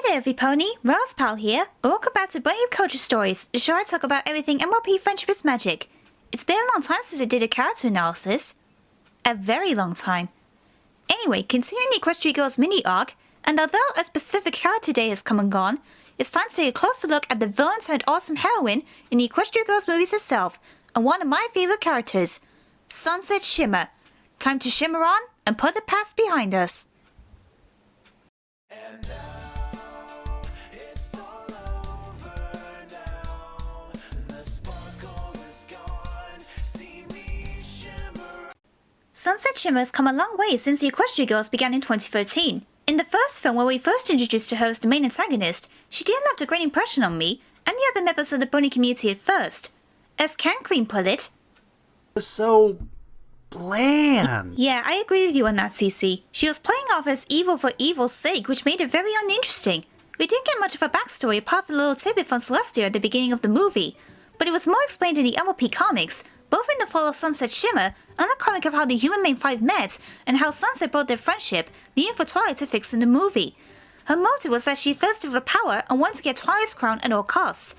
there, everypony! Rose Pal here. Welcome back to Bunny Culture Stories, the show I talk about everything MLP Friendship is Magic. It's been a long time since I did a character analysis. A very long time. Anyway, continuing the Equestria Girls mini arc, and although a specific character day has come and gone, it's time to take a closer look at the villain turned awesome heroine in the Equestria Girls movies herself, and one of my favorite characters, Sunset Shimmer. Time to shimmer on and put the past behind us. And now, it's all over now. The sparkle is gone. See me shimmer. Sunset Shimmer has come a long way since the Equestria Girls began in 2013. In the first film, where we first introduced her as the main antagonist, she didn't leave a great impression on me and the other members of the bunny community at first. As Can Cream put it, so bland. Yeah, I agree with you on that, Cece. She was playing off as evil for evil's sake, which made it very uninteresting. We didn't get much of a backstory apart from a little tidbit from Celestia at the beginning of the movie, but it was more explained in the MLP comics, both in the fall of Sunset Shimmer and the comic of how the human main five met and how Sunset brought their friendship, leaving for Twilight to fix in the movie. Her motive was that she thirsted for power and wanted to get Twilight's crown at all costs.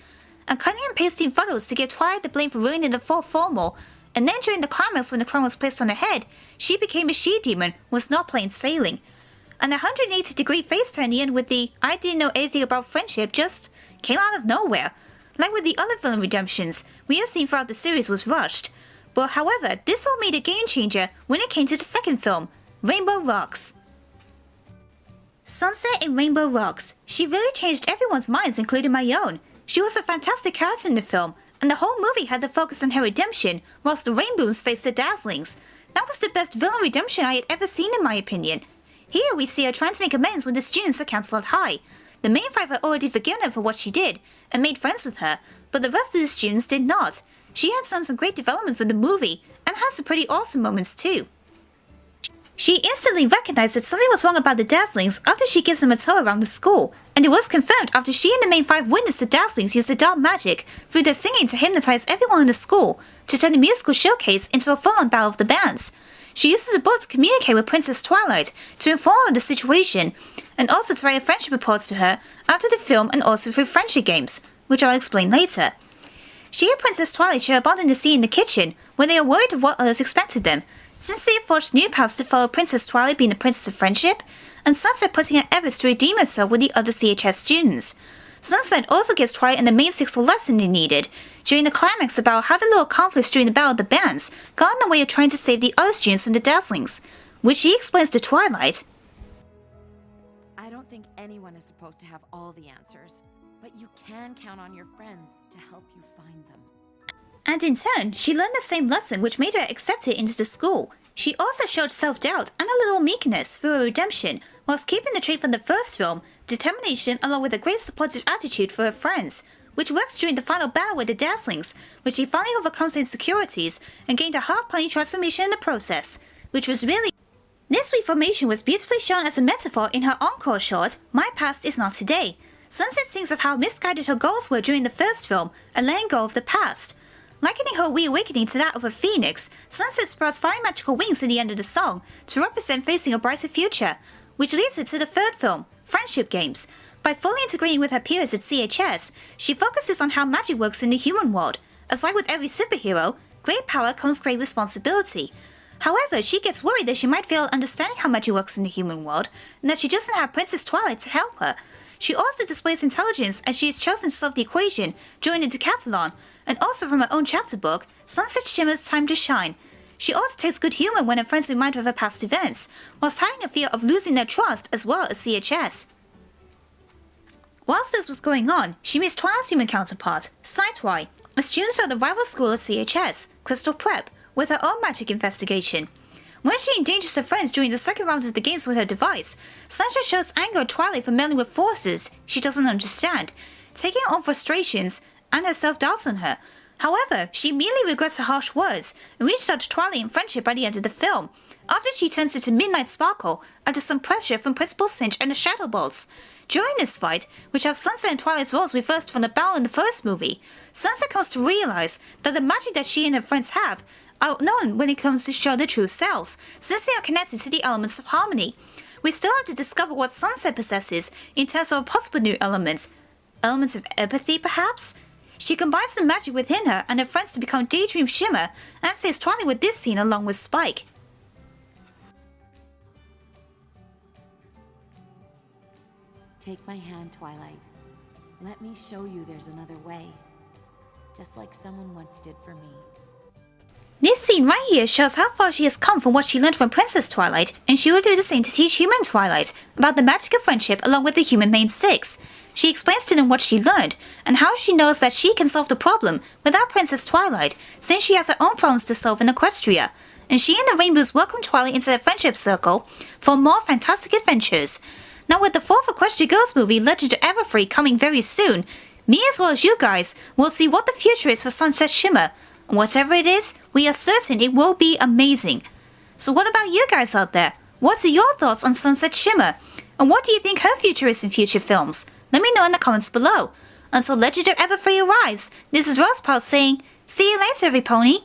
And cutting and pasting photos to give Twilight the blame for ruining the fourth formal, and then during the climax when the crown was placed on her head, she became a she-demon, was not plain sailing. And the 180-degree face turn in the end with the "I didn't know anything about friendship" just came out of nowhere. Like with the other villain redemptions we have seen throughout the series was rushed. But however, this all made a game changer when it came to the second film, Rainbow Rocks. Sunset in Rainbow Rocks. She really changed everyone's minds, including my own. She was a fantastic character in the film, and the whole movie had the focus on her redemption, whilst the Rainbows faced the Dazzlings. That was the best villain redemption I had ever seen in my opinion. Here we see her trying to make amends when the students are cancelled high. The main five had already forgiven her for what she did, and made friends with her, but the rest of the students did not. She had done some great development for the movie, and had some pretty awesome moments too. She instantly recognized that something was wrong about the Dazzlings after she gives them a tour around the school, and it was confirmed after she and the main five witnessed the Dazzlings use the dark magic through their singing to hypnotize everyone in the school, to turn the musical showcase into a full-on battle of the bands. She uses a book to communicate with Princess Twilight, to inform her of the situation, and also to write friendship reports to her after the film and also through friendship games, which I'll explain later. She and Princess Twilight share a bond in the scene in the kitchen, when they are worried of what others expected them, since they have forged new paths to follow Princess Twilight being the Princess of Friendship, and Sunset putting her efforts to redeem herself with the other CHS students. Sunset also gives Twilight and the main six a lesson they needed, during the climax about how the little conflicts during the Battle of the Bands got in the way of trying to save the other students from the Dazzlings, which she explains to Twilight. I don't think anyone is supposed to have all the answers, but you can count on your friends to help you find them. And in turn, she learned the same lesson which made her accepted into the school. She also showed self-doubt and a little meekness through her redemption, whilst keeping the trait from the first film, determination along with a great supportive attitude for her friends, which works during the final battle with the Dazzlings, which she finally overcomes her insecurities and gained a half-pony transformation in the process, which was really... This reformation was beautifully shown as a metaphor in her encore short, My Past Is Not Today. Sunset sings of how misguided her goals were during the first film and letting go of the past. Likening her reawakening to that of a phoenix, Sunset sprouts fiery magical wings in the end of the song to represent facing a brighter future, which leads her to the third film, Friendship Games. By fully integrating with her peers at CHS, she focuses on how magic works in the human world. As like with every superhero, great power comes great responsibility. However, she gets worried that she might fail at understanding how magic works in the human world, and that she doesn't have Princess Twilight to help her. She also displays intelligence as she has chosen to solve the equation during the decathlon, and also from her own chapter book, Sunset Shimmer's Time to Shine. She also takes good humor when her friends remind her of her past events, whilst hiding a fear of losing their trust as well as CHS. Whilst this was going on, she meets Twilight's human counterpart, Sideway, a student of the rival school of CHS, Crystal Prep, with her own magic investigation. When she endangers her friends during the second round of the games with her device, Sunset shows anger at Twilight for meddling with forces she doesn't understand, taking her own frustrations and her self-doubts on her. However, she immediately regrets her harsh words and reaches out to Twilight in friendship by the end of the film, after she turns into Midnight Sparkle under some pressure from Principal Cinch and the Shadow Bolts. During this fight, which have Sunset and Twilight's roles reversed from the battle in the first movie, Sunset comes to realize that the magic that she and her friends have are known when it comes to show their true selves, since they are connected to the elements of harmony. we still have to discover what Sunset possesses in terms of possible new elements. Elements of empathy, perhaps? She combines the magic within her and her friends to become Daydream Shimmer, and says Twilight with this scene along with Spike. Take my hand, Twilight. Let me show you there's another way. Just like someone once did for me. This scene right here shows how far she has come from what she learned from Princess Twilight, and she will do the same to teach human Twilight about the magic of friendship along with the human main six. She explains to them what she learned, and how she knows that she can solve the problem without Princess Twilight, since she has her own problems to solve in Equestria. And she and the Rainbows welcome Twilight into their friendship circle for more fantastic adventures. Now with the 4th Equestria Girls movie, Legend of Everfree, coming very soon, me as well as you guys will see what the future is for Sunset Shimmer. Whatever it is, we are certain it will be amazing. So what about you guys out there? What are your thoughts on Sunset Shimmer? And what do you think her future is in future films? Let me know in the comments below. Until Legend of Everfree arrives, this is Rosepal saying, see you later, every pony.